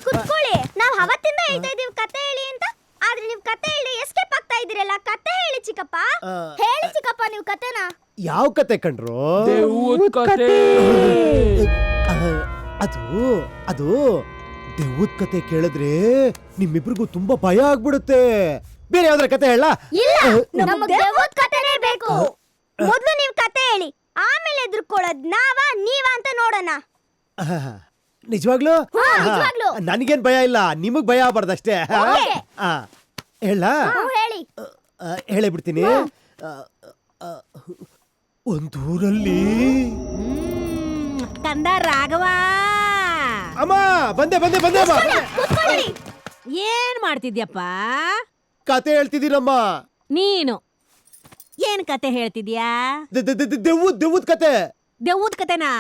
ಕುತ್ಕೊಳ್ಳಿ. ನಾವ್ ಅವತ್ತಿಂದ ಹೇಳ್ತಾ ಇದೀವಿ ಕತೆ ಹೇಳಿ ಅಂತ, ಆದ್ರೆ ನೀವು ಕತೆ ಹೇಳಿ ಎಸ್ಕೇಪ್ ಆಗ್ತಾ ಇದೀರಲ್ಲ. ಕತೆ ಹೇಳಿ ಚಿಕ್ಕಪ್ಪ, ಹೇಳಿ ಚಿಕ್ಕಪ್ಪ ನೀವು ಕತೆನಾ. ಯಾವ ಕತೆ ಕಂಡ್ರು? ಅದು ದೆವ್ವದ ಕತೆ ಕೇಳಿದ್ರೆ ನಿಮ್ಮಿಬ್ರಿಗೂ ತುಂಬಾ ಭಯ ಆಗ್ಬಿಡುತ್ತೆ. ಬೇರೆ ಯಾವ್ದಾರ ಕತೆ ಹೇಳ? ನಮಗೆ ದೆವ್ವದ ಕತೆನೇ ಬೇಕು. ಮೊದಲು ನೀವು ಕತೆ ಹೇಳಿ, ಆಮೇಲೆ ಎದುರ್ಕೊಳ್ಳೋದ್ ನೀವಾ ಅಂತ ನೋಡೋಣ. ನಿಜವಾಗ್ಲೂ? ನನಗೇನ್ ಭಯ ಇಲ್ಲ, ನಿಮಗ್ ಭಯ ಆಗ್ಬಾರ್ದಷ್ಟೇ. ಹೇಳ? ಹೇಳೇ ಬಿಡ್ತೀನಿ. ಒಂದೂರಲ್ಲಿ ಕಂದ ರಾಘವ. ಅಮ್ಮ ಬಂದೆ ಬಂದೆ ಬಂದೆ ಅಮ್ಮ. ಏನ್ ಮಾಡ್ತಿದ್ಯಪ್ಪ? ಕತೆ ಹೇಳ್ತಿದ್ದೀರಮ್ಮ. ನೀನು ಏನ್ ಕತೆ ಹೇಳ್ತಿದ್ಯಾ? ದೆವ್ವದ ಕತೆ. ದೆವ್ವದ ಕತೆನಾ?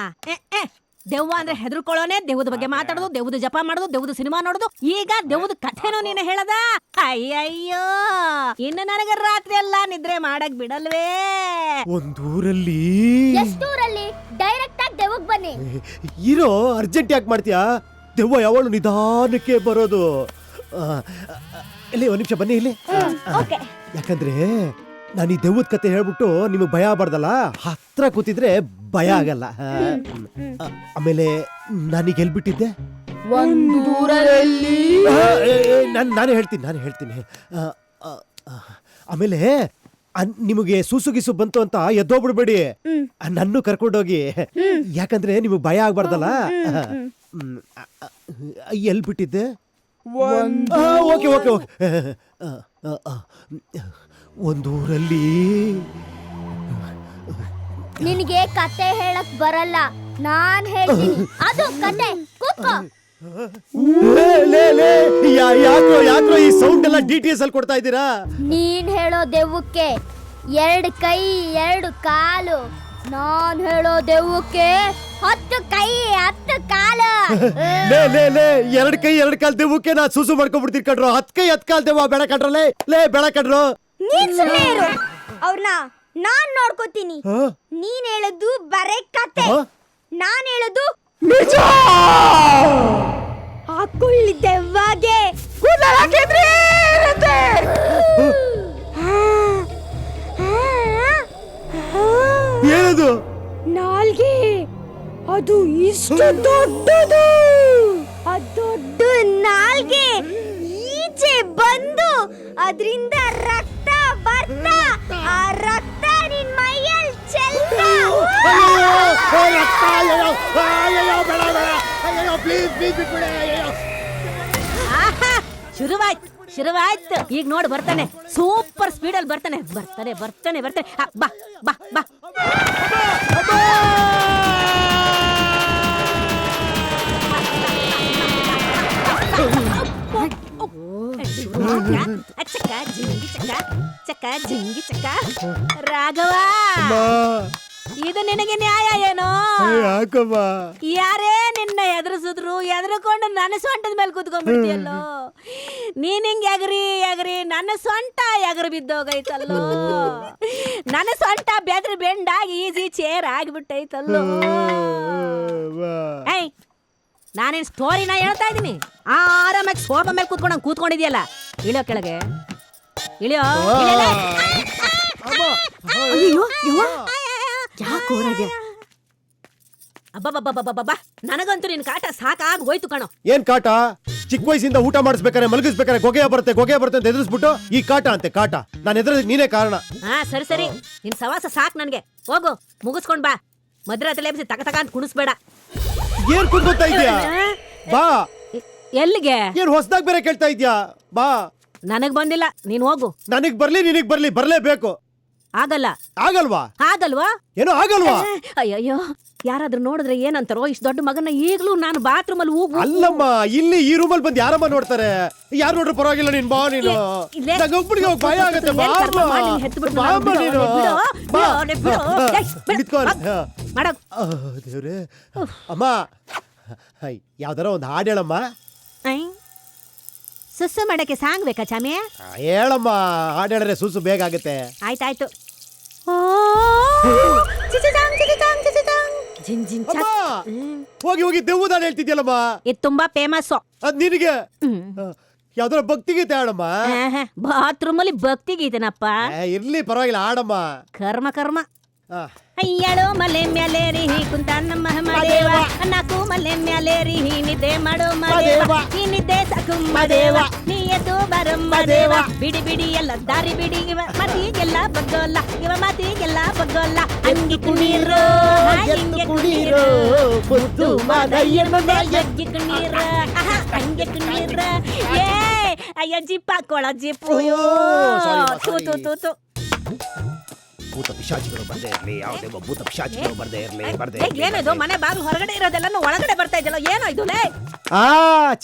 ದೆವ್ವ ಅಂದ್ರೆ ಹೆದರ್ಕೊಳ್ಳೋನೆ, ದೆವ್ವದ ಬಗ್ಗೆ ಮಾತಾಡೋದು, ದೆವ್ವದ ಜಪ ಮಾಡೋದು, ದೆವ್ವದ ಸಿನಿಮಾ ನೋಡೋದು. ಈಗ ದೆವ್ವದ ಕಥೆನೋ ನೀನು ಹೇಳದ? ಅಯ್ಯಯ್ಯೋ, ಇನ್ನು ನನಗ ರಾತ್ರಿ ಎಲ್ಲ ನಿದ್ರೆ ಮಾಡಕ್ ಬಿಡಲ್ವೇ? ಒಂದೂರಲ್ಲಿ. ಎಷ್ಟೂರಲ್ಲಿ? ಡೈರೆಕ್ಟ್ ಆಗಿ ದೆವ್ವಕ್ಕೆ ಬನ್ನಿ. ಇರೋ, ಅರ್ಜೆಂಟ್ ಯಾಕೆ ಮಾಡ್ತೀಯಾ? ದೆವ್ವ ಯಾವಾಗಲೂ ನಿಧಾನಕ್ಕೆ ಬರೋದು. ಇಲ್ಲಿ ಒಂದ್ ನಿಮಿಷ ಬನ್ನಿ ಇಲ್ಲಿ. ಯಾಕಂದ್ರೆ ನಾನು ಈ ದೆವ್ವದ ಕತೆ ಹೇಳ್ಬಿಟ್ಟು ನಿಮಗೆ ಭಯ ಆಗ್ಬಾರ್ದಲ್ಲ, ಹತ್ರ ಕೂತಿದ್ರೆ ಭಯ ಆಗಲ್ಲ. ಆಮೇಲೆ ನಾನೀಗ ಎಲ್ಬಿಟ್ಟಿದ್ದೆ? ನಾನು ಹೇಳ್ತೀನಿ. ಆಮೇಲೆ ನಿಮಗೆ ಸೂಸುಗಿಸು ಬಂತು ಅಂತ ಎದ್ದೋಗ್ಬಿಡ್ಬೇಡಿ, ನನ್ನೂ ಕರ್ಕೊಂಡೋಗಿ. ಯಾಕಂದ್ರೆ ನಿಮಗೆ ಭಯ ಆಗ್ಬಾರ್ದಲ್ಲ. ಎಲ್ಬಿಟ್ಟಿದ್ದೆ? Okay okay okay. ಒಂದೂರಲ್ಲಿ. ನಿನಗೆ ಕತೆ ಹೇಳಕ್ ಬರಲ್ಲ, ನಾನ್ ಹೇಳ್ತೀನಿ. ಅದು ಕತೆ. ಕೂತ್ಕೋ. ಯಾಕೋ ಈ ಸೌಂಡ್ ಎಲ್ಲ ಡಿಟಿಎಸ್ ಅಲ್ಲಿ ಕೊಡ್ತಾ ಇದ್ದೀರಾ? ನೀನ್ ಹೇಳೋ ದೆವ್ವಕ್ಕೆ 2 ಕೈ 2 ಕಾಲು, ನಾನ್ ಹೇಳೋ ದೆವ್ವಕ್ಕೆ 10 ಕೈ 10 ಕಾಲು. 2 ಕೈ 2 ಕಾಲು ದೆವ್ವಕ್ಕೆ ನಾ ಸೂಸು ಮಾಡ್ಕೊಂಡ್ಬಿಡ್ತೀನಿ ಕಣ್ರು. 10 ಕೈ 10 ಕಾಲು ದೆವ್ವ ಬೇಡ ಕಣ್ರಲ್ಲೇ. ಬೇಡ ಕಣ್ರು. ನೀನ್ ಸುಮ್ಮನೆ ಇರು, ಅವ್ರನ್ನ ನಾನ್ ನೋಡ್ಕೋತೀನಿ. ನೀನ್ ಹೇಳೋದು ಬರೇ ಕತೆ, ನಾನ್ ಹೇಳೋದು ನಿಜ. ಹಾಕೊಳ್ಳಿ ದೆವ್ವಗೆ ಏನದು? ನಾಲ್ಗೆ. ಅದು ಇಷ್ಟು ದೊಡ್ಡದು. ಆ ದೊಡ್ಡ ನಾಲ್ಗೆ ಈಚೆ ಬಂದು ಅದರಿಂದ ರಕ್ತ ಬರ್ತಾ, ಆ ರಕ್ತ ನಿನ್ ಮೈಯಲ್ಲಿ ಚೆಲ್ತಾ. ಶುರುವಾಯ್ತು. ಈಗ ನೋಡು ಬರ್ತಾನೆ, ಸೂಪರ್ ಸ್ಪೀಡಲ್ಲಿ ಬರ್ತಾನೆ. ಬಾ ಬಾ ಬಾ. ಚಕ್ಕ ರಾಘವ, ಇದು ನಿನಗೆ ನ್ಯಾಯ ಏನೋ? ಯಾರೇ ನಿನ್ನ ಎದುರಿಸಿದ್ರು ಎದುರುಕೊಂಡು ನನ್ನ ಸೊಂಟದ ಮೇಲೆ ಕೂತ್ಕೊಂಡ್ಬಿಡ್ತೀಯಲ್ಲೋ. ನೀನ್ ಹಿಂಗ್ ಎಗರಿ ನನ್ನ ಸೊಂಟ ಎಗರು ಬಿದ್ದೋಗೈತಲ್ಲೋ. ನನ್ನ ಸೊಂಟ ಬೆದ್ರಿ ಬೆಂಡಾಗಿ ಈಸಿ ಚೇರ್ ಆಗಿಬಿಟ್ಟೈತಲ್ಲೋ. ನಾನೇನ್ ಸ್ಟೋರಿನ ಹೇಳ್ತಾ ಇದೀನಿ. ಆರಾಮಾಗಿ ಸೋಫಾ ಮೇಲೆ ಕೂತ್ಕೊಂಡಿದ್ಯಲ್ಲ. ಇಳಿಯೋ ಕೆಳಗೆ, ಇಳಿಯೋ. ಯಾಕೋರಾಗೆ ಅಬ್ಬಬ್ಬಬ್ಬಬ್ಬಬ್ಬ, ನನಗಂತೂ ನಿನ್ ಕಾಟ ಸಾಕಾಗಿ ಹೋಯ್ತು ಕಣೋ. ಏನ್ ಕಾಟ? ಚಿಕ್ಕ ವಯಸ್ಸಿಂದ ಊಟ ಮಾಡಿಸ್ಬೇಕಾರೆ ಮಲಗಿಸ್ಬೇಕಾರೆ ಗೊಗೆ ಬರುತ್ತೆ ಅಂತ ಎದುರಿಸ್ಬಿಟ್ಟು ಈ ಕಾಟ ಅಂತೆ ಕಾಟ. ನಾನು ಎದುರಿಸಿ ನೀನೇ ಕಾರಣ. ಸರಿ ನಿನ್ ಸವಾಸ ಸಾಕ್ ನನ್ಗೆ. ಹೋಗು, ಮುಗಿಸ್ಕೊಂಡ್ ಬಾ. ಮಧ್ಯರಾತ್ರಿ ಎಬ್ಸಿ ತಕ ಅಂತ ಕುಣಿಸ್ಬೇಡ. ಏನ್ ಕುಂತ್ಕೊತಾ ಇದ್ಯಾ? ಬಾ. ಎಲ್ಲಿಗೆ? ಏನ್ ಹೊಸದಾಗಿ ಬೇರೆ ಕೇಳ್ತಾ ಇದ್ಯಾ? ಬಾ. ನನಗ್ ಬಂದಿಲ್ಲ, ನೀನ್ ಹೋಗು. ನನಗ್ ಬರ್ಲಿ, ನಿನಗ್ ಬರ್ಲಿ, ಬರ್ಲೇಬೇಕು. ಆಗಲ್ವಾ? ಏನೋ ಆಗಲ್ವಾ? ಅಯ್ಯಯ್ಯೋ, ಯಾರಾದ್ರೂ ನೋಡಿದ್ರೆ ಏನಂತಾರೋ? ಇಷ್ಟು ದೊಡ್ಡ ಮಗನ ಈಗ್ಲೂ ನಾನು ಬಾತ್ರೂಮ್ ಅಲ್ಲಿ ಹೋಗು. ಅಲ್ಲಮ್ಮ, ಇಲ್ಲಿ ಈ ರೂಮಲ್ಲಿ ಬಂದು ಯಾರಮ್ಮ ನೋಡ್ತಾರೆ? ಯಾರು ನೋಡ್ರು ಪರವಾಗಿಲ್ಲ, ನೀನ್ ಬಾ. ನೀನು ಒಬ್ಬಳಿಗೆ ಹೋಗಿ ಭಯ ಆಗತ್ತೆ. ದೇವ್ರೆ. ಅಮ್ಮ, ಯಾವ್ದಾರ ಒಂದು ಹಾಡು ಹೇಳಮ್ಮ. ಸುಸ್ಸು ಮಾಡಕ್ಕೆ ಸಾಂಗ್ ಬೇಕಾ ಚಾಮಿ? ಹೇಳಮ್ಮ, ಹಾಡು ಹೇಳಿದ್ರೆ ಸುಸ್ಸು ಬೇಗ ಆಗುತ್ತೆ. ಆಯ್ತಾಯ್ತು. ಜಿನ್ ಜಿನ್ ಅಮ್ಮ ಚಕ್. ಹೋಗಿ ಹೋಗಿ ದೆವ್ವದಾನ ಹೇಳ್ತಿದ್ಯಲ್ಲಮ್ಮ ಇದು ತುಂಬಾ ಫೇಮಸ್. ಅದ್ ನಿನಗೆ ಯಾವ್ದಾರ ಭಕ್ತಿಗೀತೆ ಆಡಮ್ಮ. ಬಾತ್ರೂಮ್ ಅಲ್ಲಿ ಭಕ್ತಿ ಗೀತೆನಪ್ಪ. ಇರ್ಲಿ ಪರವಾಗಿಲ್ಲ ಆಡಮ್ಮ. ಕರ್ಮ ಕರ್ಮ. ಆ, ಅಯ್ಯಳು ಮಲೆ ಮ್ಯಾಲೆ ರೀ ಕುಂತ ನಮ್ಮ ಮದೇವ, ನಾಕು ಮಲೆ ಮ್ಯಾಲೆ ರೀ ನಿದ್ದೆ ಮಾಡೋ ಮದೇವ, ಈ ನಿದ್ದೆ ಸಾಕು ಮದೇವ, ನೀ ಎದ್ದು ಬರೋ ಮದೇವ, ಬಿಡಿ ಬಿಡಿ ಎಲ್ಲ ದಾರಿ ಬಿಡಿ, ಇವ ಮತಿಗೆಲ್ಲ ಬಗ್ಗೋಲ್ಲ, ಇವ ಮತಿಗೆಲ್ಲ ಬಗ್ಗೋಲ್ಲ, ಹಂಗಿ ಕುಣೀರು ಹಿಂಗೆ ಕುಣೀರು, ಬುದ್ದು ಮದಯ್ಯ ಜಗ್ಗಿ ಕುಣೀರು, ಹಂಗೆ ಕುಣೀರು. ಏ ಅಯ್ಯ ಜಿಪ್ ಹಾಕೋಳ ಜಿಪ್ಪು. ಅಯ್ಯೋ, sorry ಅಮ್ಮ, ತೂ ತೂ ತೂ ತೂ. ಭೂತ ಪಿಶಾಚಿಗಳು ಬರ್ದೇ ಇರ್ಲಿ, ಯಾವುದೇ ಭೂತ ಪಿಶಾಚಿಗಳು ಬರ್ದೇ ಇರ್ಲಿ, ಬರ್ದೇ ಏ, ಏನದು ಮನೆ ಬಾಗಿಲು ಹೊರಗಡೆ ಇರೋದೆಲ್ಲ ಒಳಗಡೆ ಬರ್ತಾ ಇದೆಯಲ್ಲ, ಏನೋ ಇದು ಲೇ?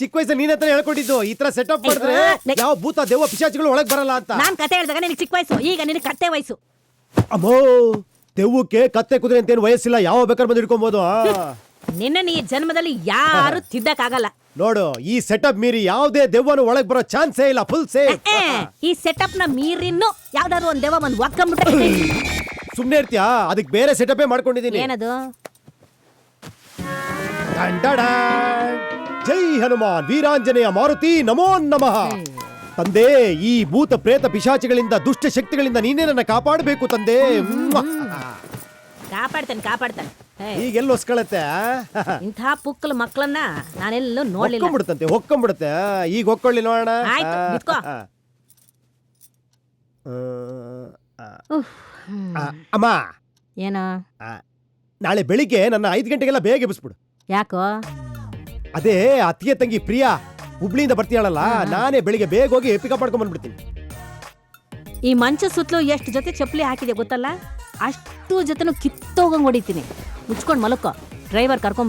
ಚಿಕ್ಕ ವಯಸ್ಸಲ್ಲಿ ನೀನ್ ಹತ್ರ ಹೇಳ್ಕೊಟ್ಟಿದ್ದು ಈ ತರ ಸೆಟಪ್ ಮಾಡಿದ್ರೆ ಯಾವ ಭೂತ ದೆವ್ವ ಪಿಶಾಚಿಗಳು ಒಳಗ್ ಬರಲ್ಲ ಅಂತ. ನಾನ್ ಕತೆ ಹೇಳಿದಾಗ ನಿನಗೆ ಚಿಕ್ಕ ವಯಸ್ಸು, ಈಗ ನಿನಗೆ ಕತ್ತೆ ವಯಸ್ಸು. ಅಮ್ಮೋ ದೆವ್ವಕ್ಕೆ ಕತ್ತೆ ಕುದುರೆ ಅಂತೇನು ವಯಸ್ಸಿಲ್ಲ, ಯಾವ ಬೇಕಾದ್ರೆ ಬಂದು ಹಿಡ್ಕೊಬಹುದು. ನಿನ್ನ ಈ ಜನ್ಮದಲ್ಲಿ ಯಾರು ತಿದ್ದಕ್ಕಾಗಲ್ಲ. ನೋಡು ಈ ಸೆಟಪ್ ಮೀರಿ ಯಾವುದೇ ದೆವ್ವನು ಒಳಗ್ ಬರೋ ಚಾನ್ಸೇ ಇಲ್ಲ, ಫುಲ್ ಸೇಫ್. ಈ ಸೆಟಪ್ ನ ಮೀರಿನ್ನು ಯಾವ್ದಾದ್ರು ಒಂದ್ ದೇವ ಬಂದು ಒಕ್ಕಂಬಿಟ್ರೆ ಸುಮ್ನೆ ಇರ್ತೀಯಾ? ಅದಕ್ಕೆ ಬೇರೆ ಸೆಟಪೇ ಮಾಡ್ಕೊಂಡಿದೀನಿ. ಏನದು? ಜೈ ಹನುಮಾನ್ ವೀರಾಂಜನೇಯ ಮಾರುತಿ ನಮೋ ನಮಃ. ತಂದೆ, ಈ ಭೂತ ಪ್ರೇತ ಪಿಶಾಚಿಗಳಿಂದ ದುಷ್ಟ ಶಕ್ತಿಗಳಿಂದ ನೀನೇ ನನ್ನ ಕಾಪಾಡಬೇಕು ತಂದೆ. ಕಾಪಾಡ್ತೇನೆ ಕಾಪಾಡ್ತೇನೆ. ಈಗೆಲ್ಲ ಹೊಸ್ಕೊಳತ್ತೆ, ಇಂಥ ಪುಕ್ಕಲ ಮಕ್ಕಳನ್ನ ನಾನೆಲ್ಲೂ ನೋಡ್ಲಿಲ್ಲ. ಹೊಕ್ಕೊಂಡ್ಬಿಡುತ್ತಂತೆ, ಹೊಕ್ಕೊಂಡ್ಬಿಡುತ್ತೆ. ಈಗ ಹೊಕ್ಕೊಳ್ಳಿ ನೋಡೋಣ. ಆಯ್ತು, ನಿತ್ಕೋ. ಅಮ್ಮ, ಏನೋ? ನಾಳೆ ಬೆಳಿಗ್ಗೆ ನನ್ನ 5 ಗಂಟೆಗೆಲ್ಲ ಬೇಗ ಎಬ್ಬಿಸ್ಬಿಡು. ಯಾಕೋ? ಅದೇ ಅತ್ತಿಗೆ ತಂಗಿ ಪ್ರಿಯಾ ಹುಬ್ಳಿಯಿಂದ ಬರ್ತೀಯಾಳಲ್ಲ, ನಾನೇ ಬೆಳಿಗ್ಗೆ ಬೇಗ ಹೋಗಿ ಪಿಕಪ್ ಮಾಡ್ಕೊಂಡ್ ಬಂದ್ಬಿಡ್ತೀನಿ. ಈ ಮಂಚ ಸುತ್ತಲೂ ಎಷ್ಟು ಜೊತೆ ಚಪ್ಪಲಿ ಹಾಕಿದೆ ಗೊತ್ತಲ್ಲ? ಅಷ್ಟು ಜೊತೆನೂ ಕಿತ್ತೋಗಂಗ್ ಹೊಡಿತೀನಿ. ಮುಚ್ಕೊಂಡ್ ಮಲಕ್ಕೋ, ಡ್ರೈವರ್ ಕರ್ಕೊಂಡ್